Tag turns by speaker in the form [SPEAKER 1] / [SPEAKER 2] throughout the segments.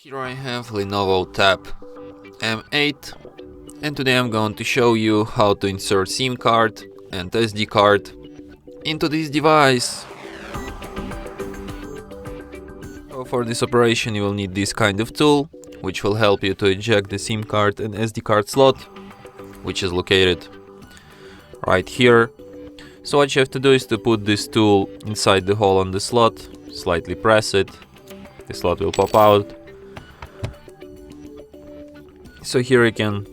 [SPEAKER 1] Here I have LENOVO TAB M8, and today I'm going to show you how to insert SIM card and SD card into this device. So for this operation you will need this kind of tool, which will help you to eject the SIM card and SD card slot, which is located right here. So what you have to do is to put this tool inside the hole on the slot, slightly press it, the slot will pop out. So here you can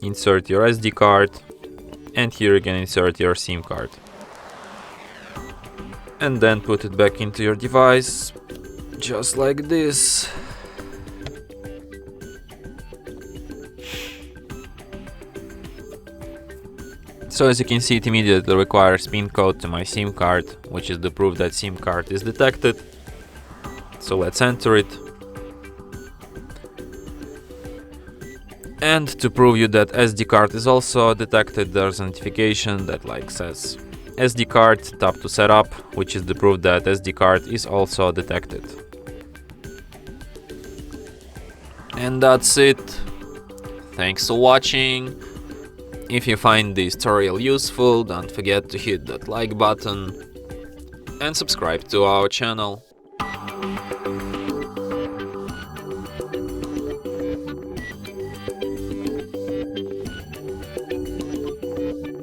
[SPEAKER 1] insert your SD card, and here you can insert your SIM card. And then put it back into your device, just like this. So as you can see, it immediately requires PIN code to my SIM card, which is the proof that SIM card is detected. So let's enter it. And to prove you that SD card is also detected, there's a notification that says SD card, tap to setup, which is the proof that SD card is also detected. And that's it. Thanks for watching. If you find this tutorial useful, don't forget to hit that like button and subscribe to our channel.